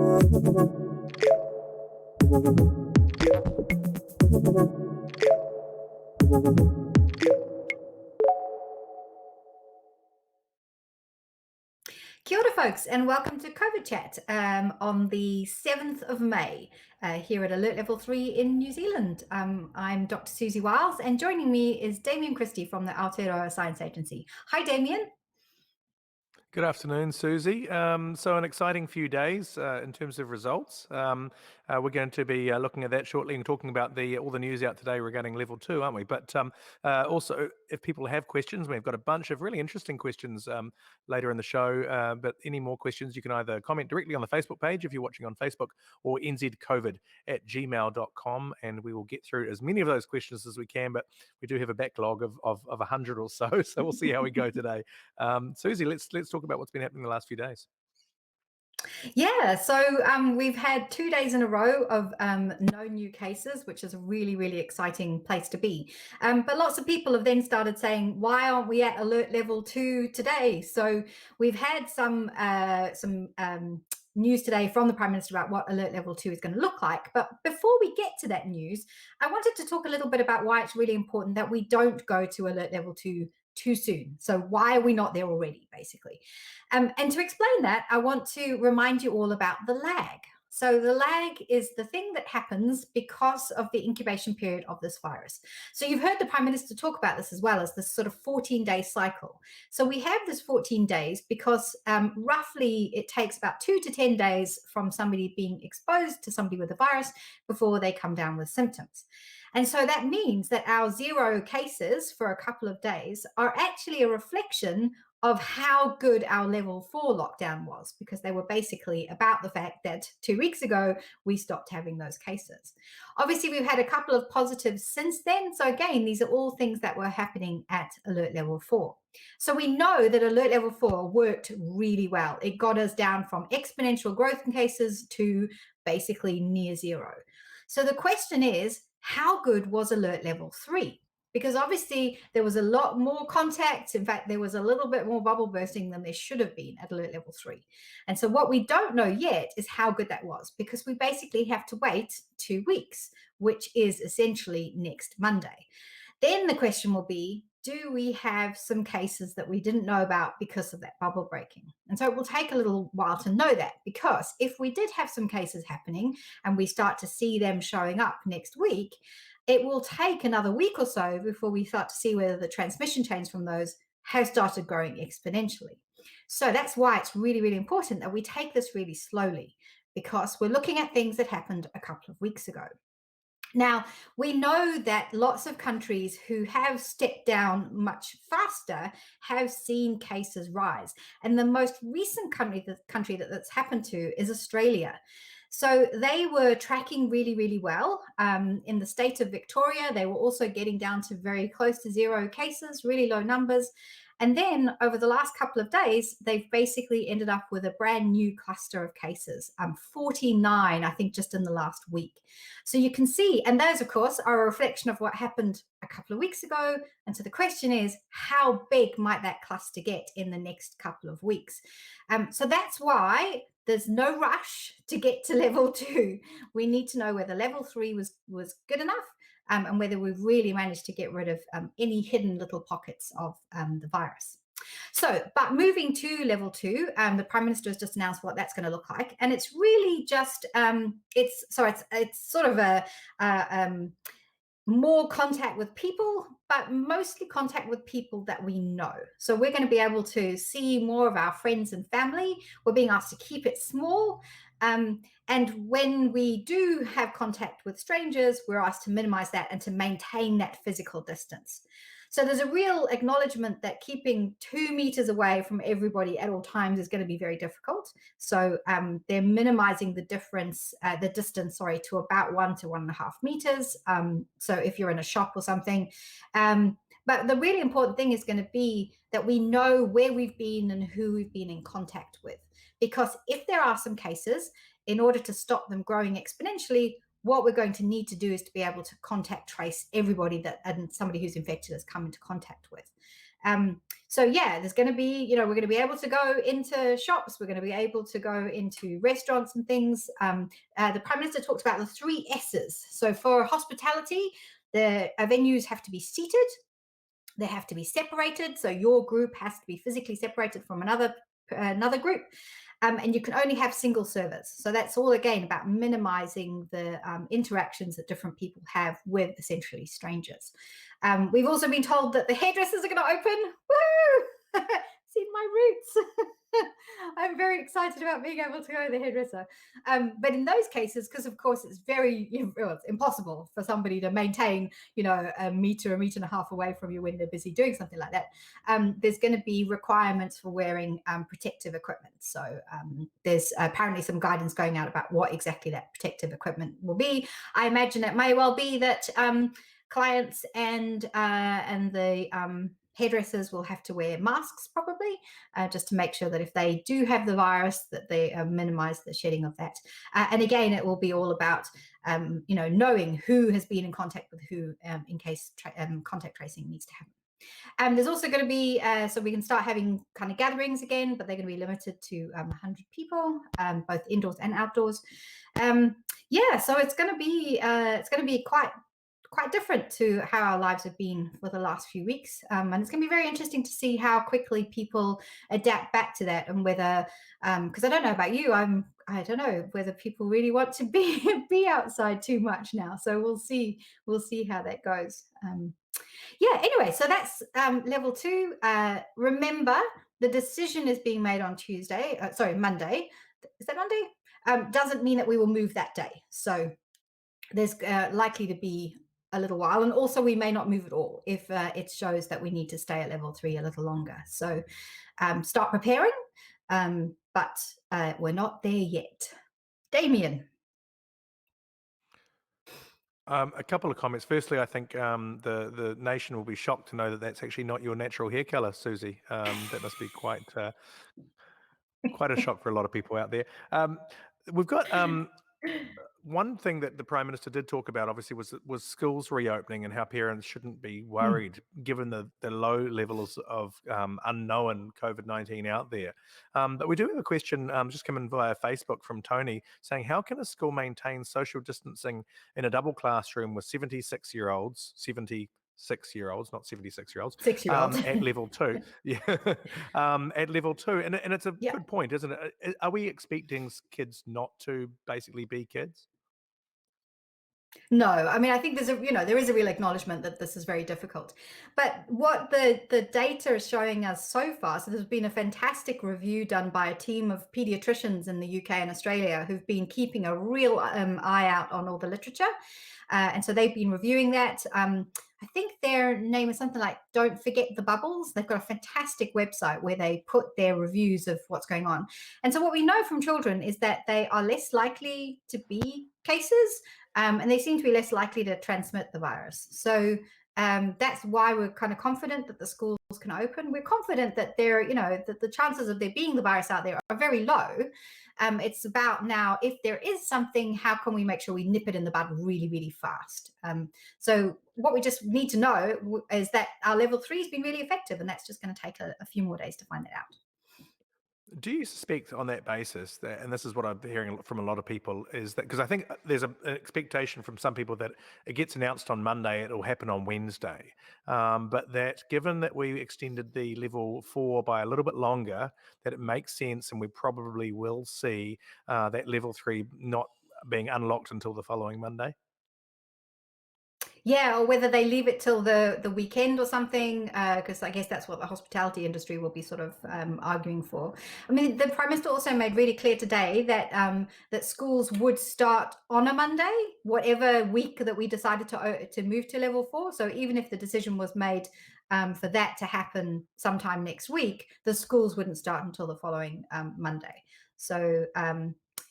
Kia ora, folks, and welcome to COVID Chat on the 7th of May here at Alert Level 3 in New Zealand. I'm Dr. Siouxsie Wiles, and joining me is Damien Christie from the Aotearoa Science Agency. Hi, Damien. Good afternoon, Susie. So an exciting few days in terms of results. We're going to be looking at that shortly and talking about all the news out today regarding level 2, aren't we? But also, if people have questions, we've got a bunch of really interesting questions later in the show. But any more questions, you can either comment directly on the Facebook page if you're watching on Facebook, or nzcovid@gmail.com, and we will get through as many of those questions as we can. But we do have a backlog of 100 or so, so we'll see how we go today. Susie, let's talk about what's been happening the last few days. Yeah, so we've had 2 days in a row of no new cases, which is a really, really exciting place to be. But lots of people have then started saying, why aren't we at alert level 2 today? So we've had some news today from the Prime Minister about what alert level 2 is going to look like. But before we get to that news, I wanted to talk a little bit about why it's really important that we don't go to alert level 2 too soon. So why are we not there already, basically? And to explain that, I want to remind you all about the lag. So the lag is the thing that happens because of the incubation period of this virus. So you've heard the Prime Minister talk about this as well, as this sort of 14-day cycle. So we have this 14 days because roughly it takes about 2 to 10 days from somebody being exposed to somebody with the virus before they come down with symptoms. And so that means that our 0 cases for a couple of days are actually a reflection of how good our level 4 lockdown was, because they were basically about the fact that 2 weeks ago we stopped having those cases. Obviously, we've had a couple of positives since then. So again, these are all things that were happening at alert level 4. So we know that alert level 4 worked really well. It got us down from exponential growth in cases to basically near 0. So the question is, how good was alert level 3? Because obviously there was a lot more contact. In fact, there was a little bit more bubble bursting than there should have been at alert level 3. And so what we don't know yet is how good that was, because we basically have to wait 2 weeks, which is essentially next Monday. Then the question will be, do we have some cases that we didn't know about because of that bubble breaking? And so it will take a little while to know that, because if we did have some cases happening and we start to see them showing up next week, it will take another week or so before we start to see whether the transmission chains from those have started growing exponentially. So that's why it's really, really important that we take this really slowly, because we're looking at things that happened a couple of weeks ago. Now, we know that lots of countries who have stepped down much faster have seen cases rise. And the most recent country that that's happened to is Australia. So they were tracking really, really well. In the state of Victoria, they were also getting down to very close to 0 cases, really low numbers. And then over the last couple of days, they've basically ended up with a brand new cluster of cases, 49, I think, just in the last week. So you can see, and those, of course, are a reflection of what happened a couple of weeks ago. And so the question is, how big might that cluster get in the next couple of weeks? So that's why there's no rush to get to level 2. We need to know whether level 3 was good enough, and whether we've really managed to get rid of any hidden little pockets of the virus. So, but moving to level 2, the Prime Minister has just announced what that's going to look like, and it's really just it's sort of a more contact with people, but mostly contact with people that we know. So we're going to be able to see more of our friends and family. We're being asked to keep it small. And when we do have contact with strangers, we're asked to minimize that and to maintain that physical distance. So there's a real acknowledgement that keeping 2 meters away from everybody at all times is going to be very difficult. So they're minimizing the distance, to about 1 to 1.5 meters. So if you're in a shop or something. But the really important thing is going to be that we know where we've been and who we've been in contact with. Because if there are some cases, in order to stop them growing exponentially, what we're going to need to do is to be able to contact trace everybody and somebody who's infected has come into contact with. So yeah, there's going to be, we're going to be able to go into shops, we're going to be able to go into restaurants and things. The Prime Minister talked about the three S's. So for hospitality, the venues have to be seated, they have to be separated. So your group has to be physically separated from another group. And you can only have single servers. So that's all again about minimizing the interactions that different people have with essentially strangers. We've also been told that the hairdressers are going to open. Woo! Seen my roots. I'm very excited about being able to go to the hairdresser. But in those cases, because of course it's it's impossible for somebody to maintain, a meter and a half away from you when they're busy doing something like that. There's going to be requirements for wearing protective equipment. So there's apparently some guidance going out about what exactly that protective equipment will be. I imagine it may well be that clients and the hairdressers will have to wear masks probably, just to make sure that if they do have the virus, that they minimize the shedding of that. And again, it will be all about knowing who has been in contact with who, in case contact tracing needs to happen. There's also going to be, so we can start having kind of gatherings again, but they're going to be limited to 100 people, both indoors and outdoors. Yeah, so it's going to be quite different to how our lives have been for the last few weeks. And it's going to be very interesting to see how quickly people adapt back to that, and whether, because I don't know about you, I don't know whether people really want to be outside too much now. So we'll see how that goes. Yeah, anyway, so that's level 2. Remember, the decision is being made on Monday. Is that Monday? Doesn't mean that we will move that day. So there's likely to be a little while, and also we may not move at all if it shows that we need to stay at level 3 a little longer. So start preparing, but we're not there yet. Damien. A couple of comments. Firstly, I think the nation will be shocked to know that that's actually not your natural hair color, Siouxsie. That must be quite a shock for a lot of people out there. We've got one thing that the Prime Minister did talk about, obviously, was schools reopening and how parents shouldn't be worried given the low levels of unknown COVID-19 out there. But we do have a question just come in via Facebook from Tony saying, how can a school maintain social distancing in a double classroom with 76-year-olds, 76-year-olds, not 76-year-olds, 6-year-olds. at level 2. Yeah, at level 2. And it's a Yeah. good point, isn't it? Are we expecting kids not to basically be kids? No, I mean, I think there is a real acknowledgement that this is very difficult. But what the data is showing us so far, so there's been a fantastic review done by a team of pediatricians in the UK and Australia who've been keeping a real eye out on all the literature. And so they've been reviewing that. I think their name is something like Don't Forget the Bubbles. They've got a fantastic website where they put their reviews of what's going on. And so what we know from children is that they are less likely to be cases, and they seem to be less likely to transmit the virus. So that's why we're kind of confident that the schools can open. We're confident that that the chances of there being the virus out there are very low. It's about now, if there is something, how can we make sure we nip it in the bud really, really fast? So what we just need to know is that our level 3 has been really effective, and that's just going to take a few more days to find that out. Do you suspect on that basis that, and this is what I'm hearing from a lot of people, is that because I think there's an expectation from some people that it gets announced on Monday, it'll happen on Wednesday, but that given that we extended the level 4 by a little bit longer, that it makes sense and we probably will see that level 3 not being unlocked until the following Monday? Yeah, or whether they leave it till the weekend or something, because I guess that's what the hospitality industry will be sort of arguing for. I mean, the Prime Minister also made really clear today that that schools would start on a Monday, whatever week that we decided to move to level 4. So even if the decision was made for that to happen sometime next week, the schools wouldn't start until the following Monday. So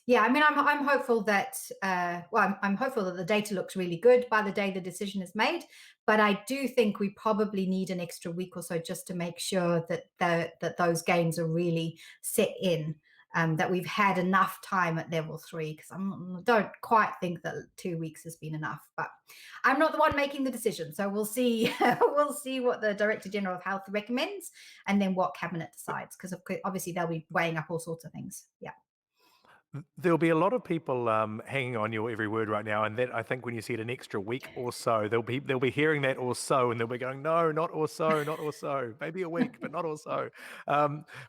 yeah, I mean, I'm hopeful that I'm hopeful that the data looks really good by the day the decision is made. But I do think we probably need an extra week or so just to make sure that that those gains are really set in. that we've had enough time at level 3, because I don't quite think that 2 weeks has been enough. But I'm not the one making the decision, so we'll see. We'll see what the Director General of Health recommends, and then what Cabinet decides, because obviously they'll be weighing up all sorts of things. Yeah. There'll be a lot of people hanging on your every word right now, and that I think when you said an extra week or so, they'll be hearing that or so, and they'll be going, no, not or so, not or so, maybe a week, but not or so.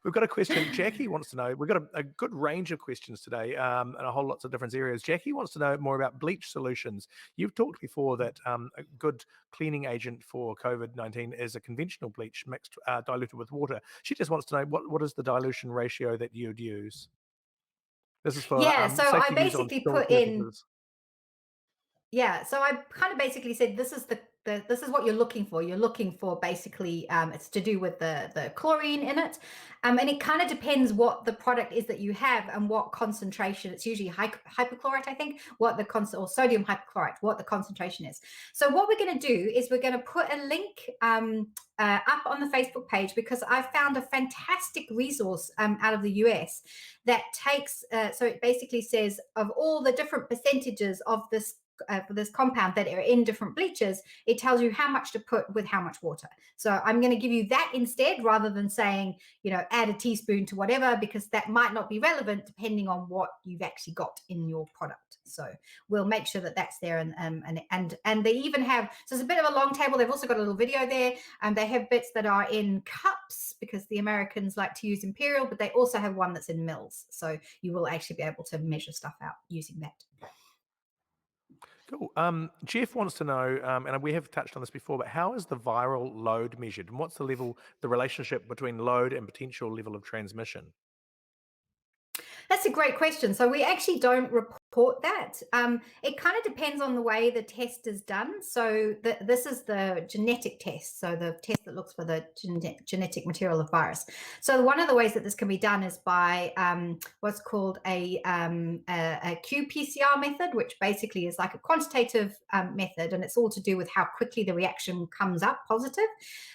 We've got a question. Jackie wants to know. We've got a good range of questions today, and a whole lots of different areas. Jackie wants to know more about bleach solutions. You've talked before that a good cleaning agent for COVID-19 is a conventional bleach mixed diluted with water. She just wants to know what is the dilution ratio that you'd use. This is for Yeah, so I safety use on basically spill put in surfaces. Yeah, so I kind of basically said this is the this is what you're looking for. You're looking for basically it's to do with the chlorine in it, and it kind of depends what the product is that you have and what concentration. It's usually hypochlorite, I think, what the or sodium hypochlorite, what the concentration is. So what we're going to do is we're going to put a link up on the Facebook page, because I found a fantastic resource out of the US that takes. So it basically says of all the different percentages of this for this compound that are in different bleachers, it tells you how much to put with how much water. So I'm going to give you that instead, rather than saying, add a teaspoon to whatever, because that might not be relevant depending on what you've actually got in your product. So we'll make sure that that's there. And they even have, so it's a bit of a long table. They've also got a little video there, and they have bits that are in cups, because the Americans like to use imperial, but they also have one that's in mils. So you will actually be able to measure stuff out using that. Cool. Jeff wants to know, and we have touched on this before, but how is the viral load measured, and what's the relationship between load and potential level of transmission? That's a great question. So we actually don't report that. It kind of depends on the way the test is done. So this is the genetic test. So the test that looks for the genetic material of virus. So one of the ways that this can be done is by what's called a qPCR method, which basically is like a quantitative method, and it's all to do with how quickly the reaction comes up positive.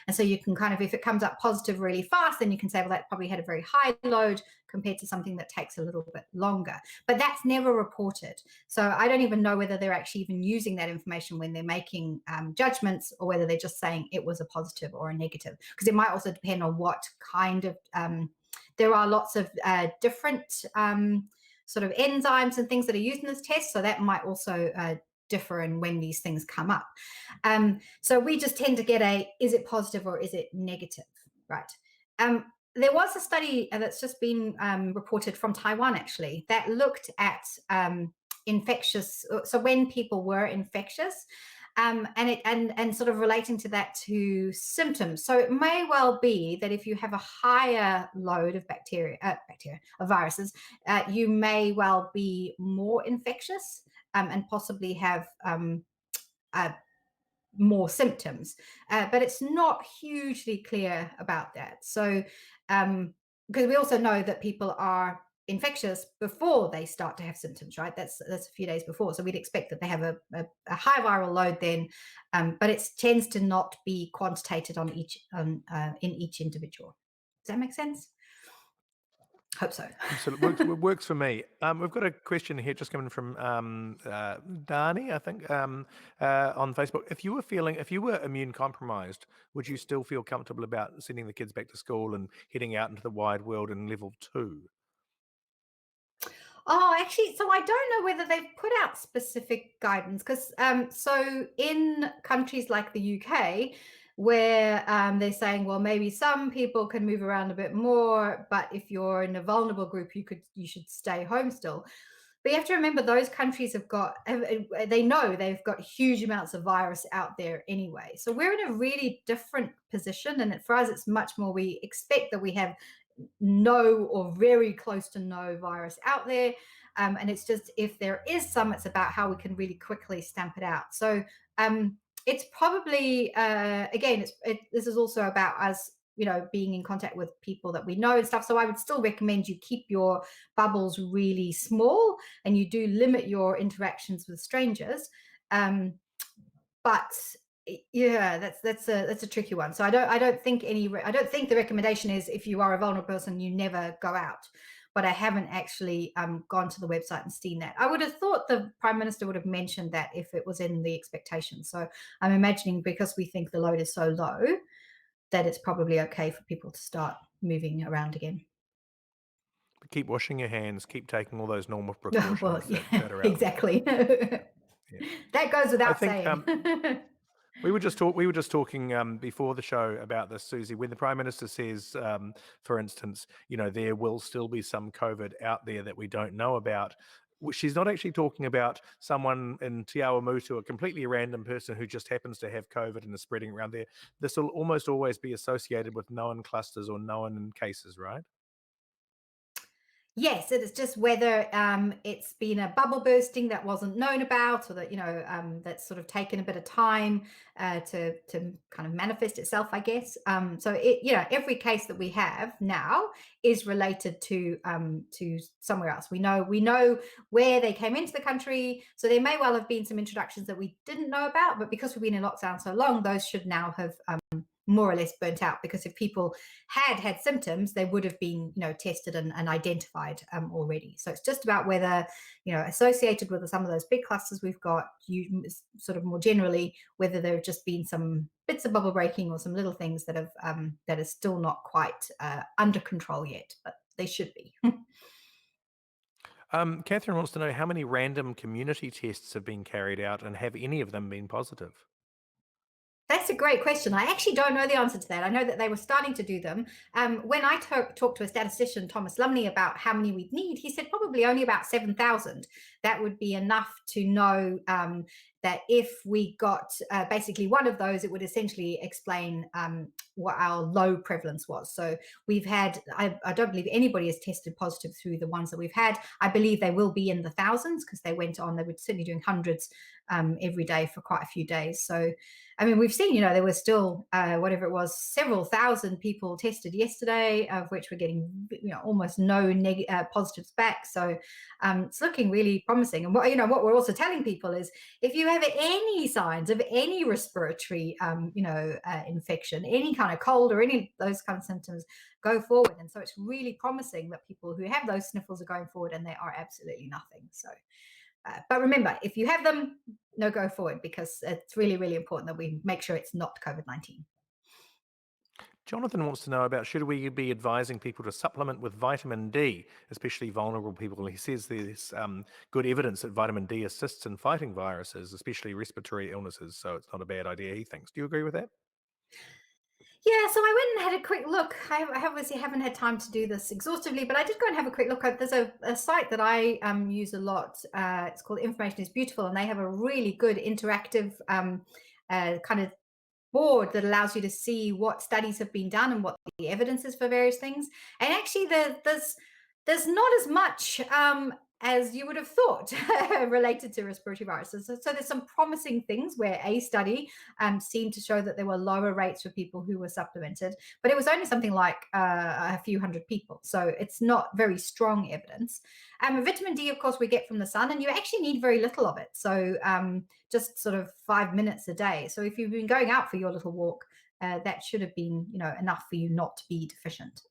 And so you can kind of, if it comes up positive really fast, then you can say, well, that probably had a very high load compared to something that takes a little bit longer. But that's never reported. So I don't even know whether they're actually even using that information when they're making judgments, or whether they're just saying it was a positive or a negative. Because it might also depend on what kind of, there are lots of different sort of enzymes and things that are used in this test. So that might also differ in when these things come up. So we just tend to get is it positive or is it negative, right? There was a study that's just been reported from Taiwan, actually, that looked at infectious. So when people were infectious, and sort of relating to that to symptoms. So it may well be that if you have a higher load of of viruses, you may well be more infectious and possibly have more symptoms, but it's not hugely clear about that. So, because we also know that people are infectious before they start to have symptoms, right? That's a few days before. So we'd expect that they have a high viral load then, but it tends to not be quantitated on in each individual. Does that make sense? Hope so. Absolutely, works for me. We've got a question here just coming from Dani, I think, on Facebook. If you were immune compromised, would you still feel comfortable about sending the kids back to school and heading out into the wide world in level 2? Oh, actually, so I don't know whether they've put out specific guidance, because so in countries like the UK, where they're saying, well, maybe some people can move around a bit more, but if you're in a vulnerable group, you should stay home still. But you have to remember, those countries they know they've got huge amounts of virus out there anyway. So we're in a really different position, and for us, it's much more, we expect that we have no or very close to no virus out there. And it's just, if there is some, it's about how we can really quickly stamp it out. So it's probably, again, this is also about us, being in contact with people that we know and stuff. So I would still recommend you keep your bubbles really small, and you do limit your interactions with strangers. But yeah, that's a tricky one. So I don't think the recommendation is, if you are a vulnerable person, you never go out. but I haven't actually gone to the website and seen that. I would have thought the Prime Minister would have mentioned that if it was in the expectations. So I'm imagining because we think the load is so low that it's probably okay for people to start moving around again. Keep washing your hands, keep taking all those normal Well, precautions that, yeah, that are out there. exactly. Yeah. That goes I without think saying. we were just talking before the show about this, Susie. When the Prime Minister says, for instance, there will still be some COVID out there that we don't know about. She's not actually talking about someone in Te Awamutu, a completely random person who just happens to have COVID and is spreading around there. This will almost always be associated with known clusters or known cases, right? Yes, it is just whether it's been a bubble bursting that wasn't known about, or that that's sort of taken a bit of time to kind of manifest itself, I guess. So every case that we have now is related to somewhere else. We know where they came into the country, so there may well have been some introductions that we didn't know about, but because we've been in lockdown so long, those should now have more or less burnt out, because if people had symptoms, they would have been tested and identified already. So it's just about whether associated with some of those big clusters we've got, you sort of more generally, whether there have just been some bits of bubble breaking or some little things that are still not quite under control yet, but they should be. Catherine wants to know how many random community tests have been carried out and have any of them been positive? That's a great question. I actually don't know the answer to that. I know that they were starting to do them. When I talked to a statistician, Thomas Lumley, about how many we'd need, he said probably only about 7,000. That would be enough to know that if we got basically one of those, it would essentially explain what our low prevalence was. So we've had, I don't believe anybody has tested positive through the ones that we've had. I believe they will be in the thousands, because they were certainly doing hundreds every day for quite a few days. So I mean, we've seen, there were still, whatever it was, several thousand people tested yesterday, of which we're getting, almost no positives back. So it's looking really promising. And what we're also telling people is, if you have any signs of any respiratory, infection, any kind of cold or any of those kind of symptoms, go forward. And so it's really promising that people who have those sniffles are going forward, and they are absolutely nothing. So but remember, if you have them, no, go forward, because it's really, really important that we make sure it's not COVID-19. Jonathan wants to know about, should we be advising people to supplement with vitamin D, especially vulnerable people? He says there's good evidence that vitamin D assists in fighting viruses, especially respiratory illnesses. So it's not a bad idea, he thinks. Do you agree with that? Yeah, so I went and had a quick look. I obviously haven't had time to do this exhaustively, but I did go and have a quick look. There's a site that I use a lot. It's called Information is Beautiful, and they have a really good interactive kind of board that allows you to see what studies have been done and what the evidence is for various things. And actually, there's not as much as you would have thought related to respiratory viruses. So there's some promising things where a study seemed to show that there were lower rates for people who were supplemented, but it was only something like a few hundred people. So it's not very strong evidence. Vitamin D, of course, we get from the sun, and you actually need very little of it. So just sort of 5 minutes a day. So if you've been going out for your little walk, that should have been, enough for you not to be deficient.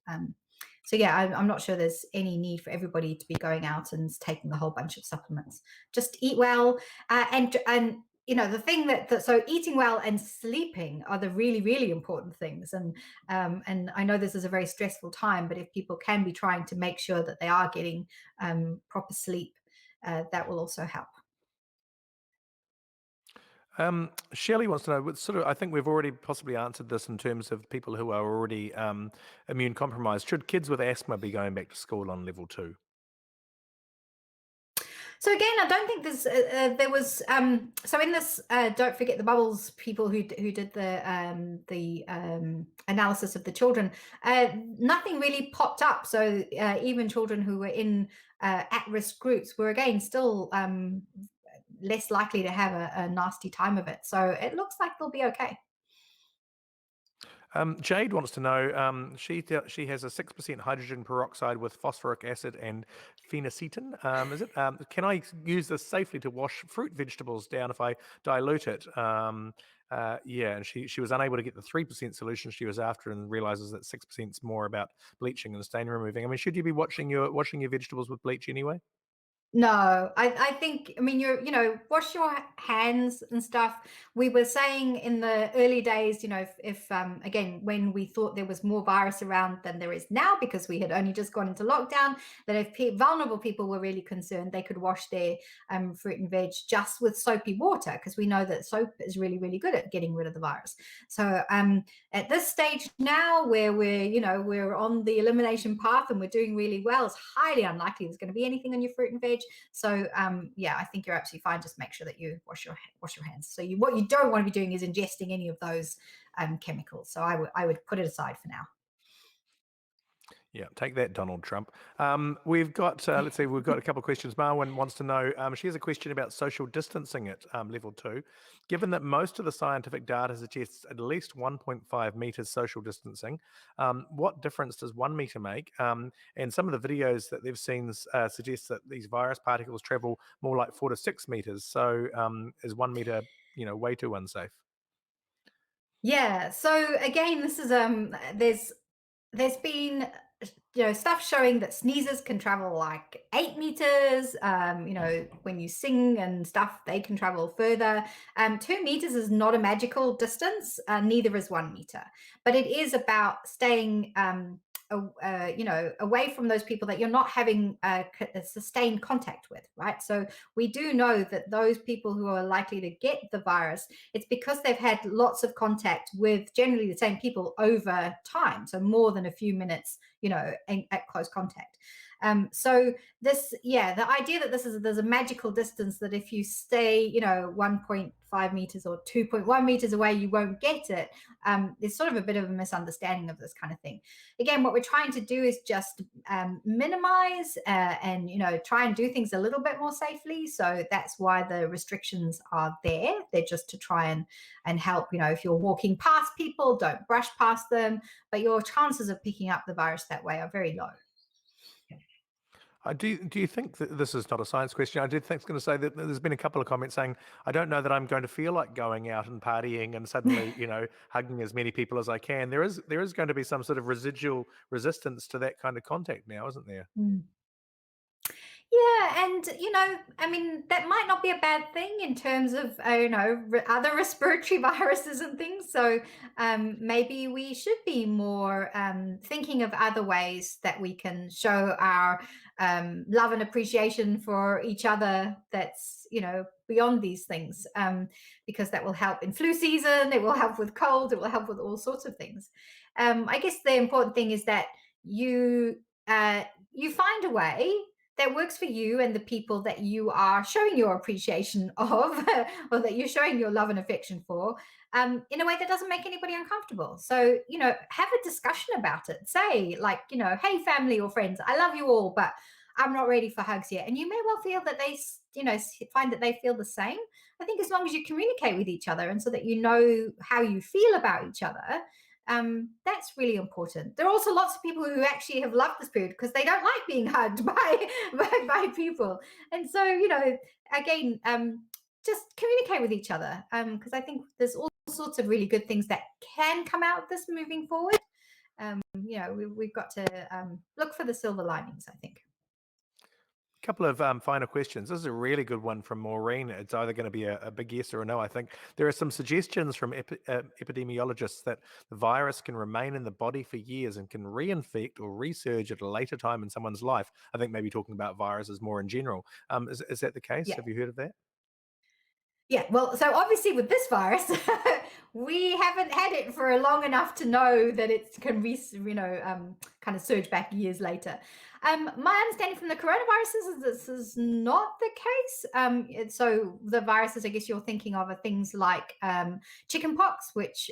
So yeah, I'm not sure there's any need for everybody to be going out and taking a whole bunch of supplements. Just eat well, and the thing so eating well and sleeping are the really, really important things. And I know this is a very stressful time, but if people can be trying to make sure that they are getting proper sleep, that will also help. Shelley wants to know, I think we've already possibly answered this in terms of people who are already immune compromised. Should kids with asthma be going back to school on level 2? So again, I don't think there was so in this don't forget the bubbles people who did the analysis of the children, nothing really popped up. So even children who were in at-risk groups were again still less likely to have a nasty time of it. So it looks like they'll be okay. Jade wants to know. She has a 6% hydrogen peroxide with phosphoric acid and phenacetin. Is it? Can I use this safely to wash fruit vegetables down if I dilute it? Yeah, and she was unable to get the 3% solution she was after, and realizes that 6% is more about bleaching and stain removing. I mean, should you be washing your vegetables with bleach anyway? No, I think, I mean, wash your hands and stuff. We were saying in the early days, if again, when we thought there was more virus around than there is now, because we had only just gone into lockdown, that if vulnerable people were really concerned, they could wash their fruit and veg just with soapy water, because we know that soap is really, really good at getting rid of the virus. So at this stage now, where we're on the elimination path and we're doing really well, it's highly unlikely there's going to be anything on your fruit and veg. So yeah, I think you're absolutely fine. Just make sure that you wash your hands. So what you don't want to be doing is ingesting any of those chemicals. So I would put it aside for now. Yeah, take that, Donald Trump. We've got, let's see, we've got a couple of questions. Marwan wants to know, she has a question about social distancing at level 2. Given that most of the scientific data suggests at least 1.5 meters social distancing, what difference does 1 meter make? And some of the videos that they've seen suggest that these virus particles travel more like 4 to 6 meters. So is 1 meter, way too unsafe? Yeah. So again, this is there's been stuff showing that sneezes can travel like 8 meters. When you sing and stuff, they can travel further. 2 meters is not a magical distance, neither is 1 meter, but it is about staying away from those people that you're not having a sustained contact with, right? So we do know that those people who are likely to get the virus, it's because they've had lots of contact with generally the same people over time, so more than a few minutes, at close contact. So the idea that there's a magical distance, that if you stay, 1.5 meters or 2.1 meters away, you won't get it. There's sort of a bit of a misunderstanding of this kind of thing. Again, what we're trying to do is just minimize and try and do things a little bit more safely. So that's why the restrictions are there. They're just to try and help. If you're walking past people, don't brush past them, but your chances of picking up the virus that way are very low. Do you think that this is not a science question? I did think it's going to say that there's been a couple of comments saying, I don't know that I'm going to feel like going out and partying and suddenly, hugging as many people as I can. There is going to be some sort of residual resistance to that kind of contact now, isn't there? Mm. Yeah, and I mean, that might not be a bad thing in terms of other respiratory viruses and things. So maybe we should be more thinking of other ways that we can show our love and appreciation for each other. That's beyond these things, because that will help in flu season. It will help with cold. It will help with all sorts of things. I guess the important thing is that you you find a way that works for you and the people that you are showing your appreciation of, or that you're showing your love and affection for, in a way that doesn't make anybody uncomfortable. So, have a discussion about it. Say, like, hey, family or friends, I love you all, but I'm not ready for hugs yet. And you may well feel that find that they feel the same. I think as long as you communicate with each other, and so that you know how you feel about each other, that's really important. There are also lots of people who actually have loved this period because they don't like being hugged by people. And so, again, just communicate with each other, because I think there's all sorts of really good things that can come out of this moving forward. We've got to look for the silver linings, I think. Couple of final questions. This is a really good one from Maureen. It's either going to be a big yes or a no, I think. There are some suggestions from epidemiologists that the virus can remain in the body for years and can reinfect or resurge at a later time in someone's life. I think maybe talking about viruses more in general. Is that the case? Yeah. Have you heard of that? Yeah, well, so obviously with this virus, we haven't had it for long enough to know that it can kind of surge back years later. My understanding from the coronaviruses is this is not the case. So the viruses, I guess you're thinking of, are things like chickenpox, which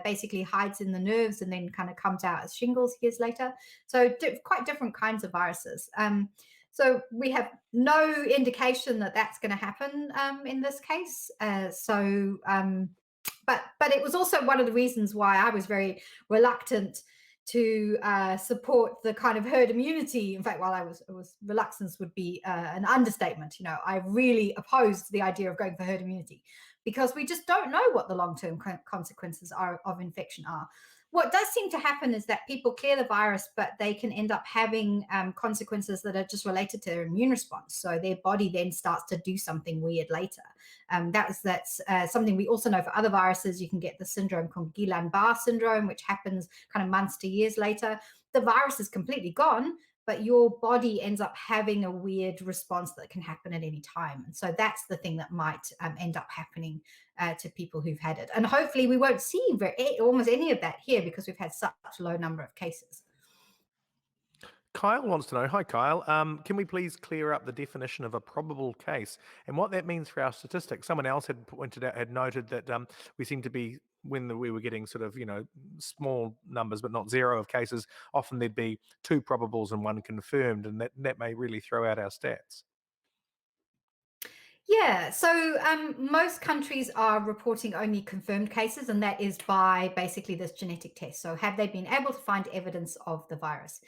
basically hides in the nerves and then kind of comes out as shingles years later. So quite different kinds of viruses. So we have no indication that that's going to happen in this case. but it was also one of the reasons why I was very reluctant to support the kind of herd immunity. In fact, while I was reluctance would be an understatement. I really opposed the idea of going for herd immunity because we just don't know what the long-term consequences of infection are. What does seem to happen is that people clear the virus, but they can end up having consequences that are just related to their immune response. So their body then starts to do something weird later. That's something we also know for other viruses. You can get the syndrome called Guillain-Barré syndrome, which happens kind of months to years later. The virus is completely gone, but your body ends up having a weird response that can happen at any time. And so that's the thing that might end up happening to people who've had it. And hopefully we won't see almost any of that here because we've had such a low number of cases. Kyle wants to know, hi Kyle, can we please clear up the definition of a probable case and what that means for our statistics? Someone else had pointed out, had noted that we seem to be, when we were getting sort of, small numbers, but not zero of cases, often there'd be two probables and one confirmed, and that may really throw out our stats. Yeah, so most countries are reporting only confirmed cases, and that is by basically this genetic test. So, have they been able to find evidence of the virus?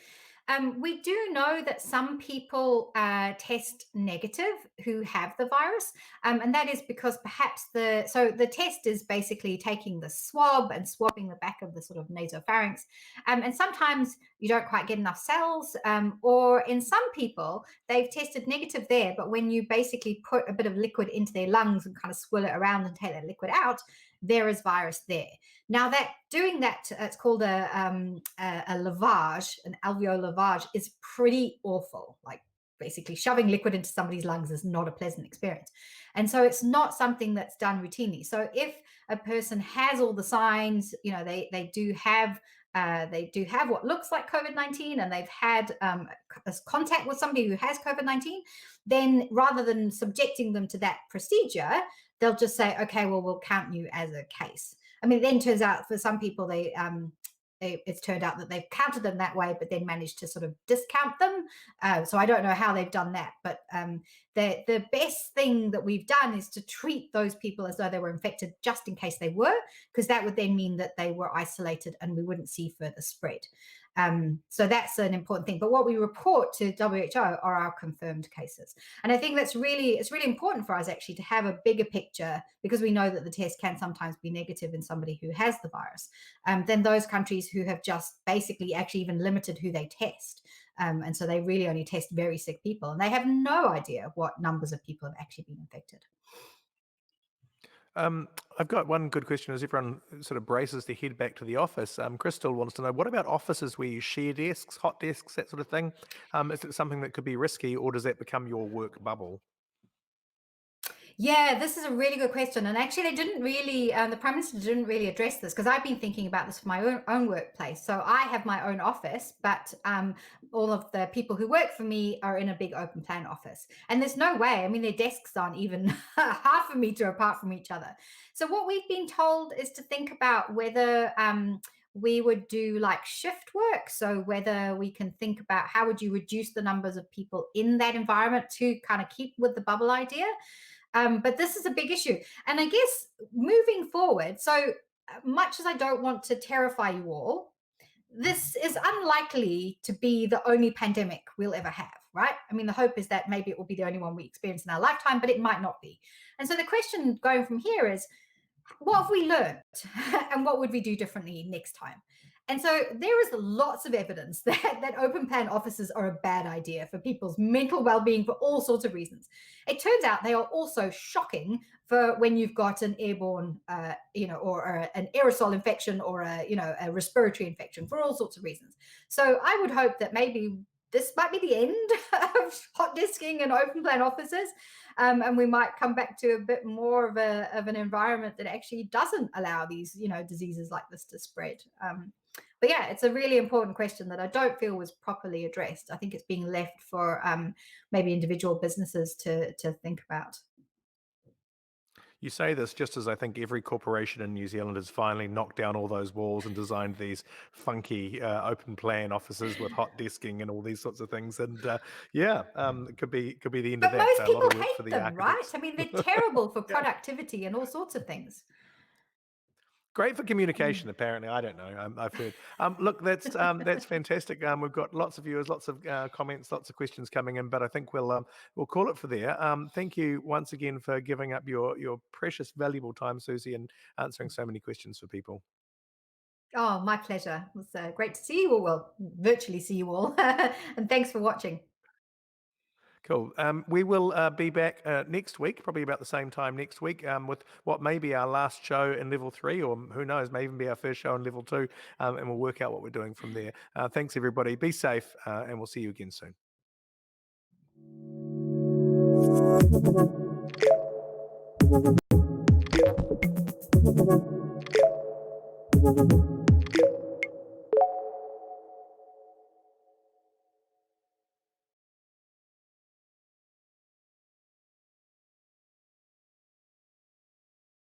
We do know that some people test negative who have the virus, and that is because perhaps the test is basically taking the swab and swabbing the back of the sort of nasopharynx, and sometimes you don't quite get enough cells, or in some people they've tested negative there, but when you basically put a bit of liquid into their lungs and kind of swirl it around and take that liquid out, there is virus there. Now that doing that, it's called a lavage, an alveolar lavage, is pretty awful. Like basically shoving liquid into somebody's lungs is not a pleasant experience, and so it's not something that's done routinely. So if a person has all the signs, they do have what looks like COVID-19, and they've had contact with somebody who has COVID-19, then rather than subjecting them to that procedure, they'll just say, okay, well, we'll count you as a case. I mean, it then turns out for some people, it's turned out that they've counted them that way, but then managed to sort of discount them. So I don't know how they've done that, but the best thing that we've done is to treat those people as though they were infected, just in case they were, because that would then mean that they were isolated and we wouldn't see further spread. So that's an important thing. But what we report to WHO are our confirmed cases, and I think it's really important for us actually to have a bigger picture, because we know that the test can sometimes be negative in somebody who has the virus, than those countries who have just basically actually even limited who they test. And so they really only test very sick people, and they have no idea what numbers of people have actually been infected. I've got one good question as everyone sort of braces to head back to the office. Crystal wants to know, what about offices where you share desks, hot desks, that sort of thing? Is it something that could be risky, or does that become your work bubble? Yeah, this is a really good question. And actually, the Prime Minister didn't really address this because I've been thinking about this for my own workplace. So I have my own office, but all of the people who work for me are in a big open plan office. And there's no way, I mean, their desks aren't even half a meter apart from each other. So what we've been told is to think about whether we would do like shift work. So whether we can think about how would you reduce the numbers of people in that environment to kind of keep with the bubble idea. But this is a big issue. And I guess moving forward, so much as I don't want to terrify you all, this is unlikely to be the only pandemic we'll ever have, right? I mean, the hope is that maybe it will be the only one we experience in our lifetime, but it might not be. And so the question going from here is, what have we learned and what would we do differently next time? And so there is lots of evidence that open plan offices are a bad idea for people's mental well-being for all sorts of reasons. It turns out they are also shocking for when you've got an airborne, or an aerosol infection, or a respiratory infection, for all sorts of reasons. So I would hope that maybe this might be the end of hot disking and open plan offices, and we might come back to a bit more of an environment that actually doesn't allow these diseases like this to spread. But yeah, it's a really important question that I don't feel was properly addressed. I think it's being left for maybe individual businesses to think about. You say this just as I think every corporation in New Zealand has finally knocked down all those walls and designed these funky open plan offices with hot desking and all these sorts of things. And yeah, it could be the end of But that. most A lot people of work for hate the them, right? architects. I mean, they're terrible for Yeah. productivity and all sorts of things. Great for Mm. communication, apparently. I don't know. I've heard. Look, that's fantastic. We've got lots of viewers, lots of comments, lots of questions coming in, but I think we'll call it for there. Thank you once again for giving up your precious, valuable time, Siouxsie, and answering so many questions for people. Oh, my pleasure. It was great to see you all. Well, virtually see you all. And thanks for watching. Cool. We will be back next week, probably about the same time next week, with what may be our last show in level three, or who knows, may even be our first show in level two, and we'll work out what we're doing from there. Thanks, everybody. Be safe, and we'll see you again soon.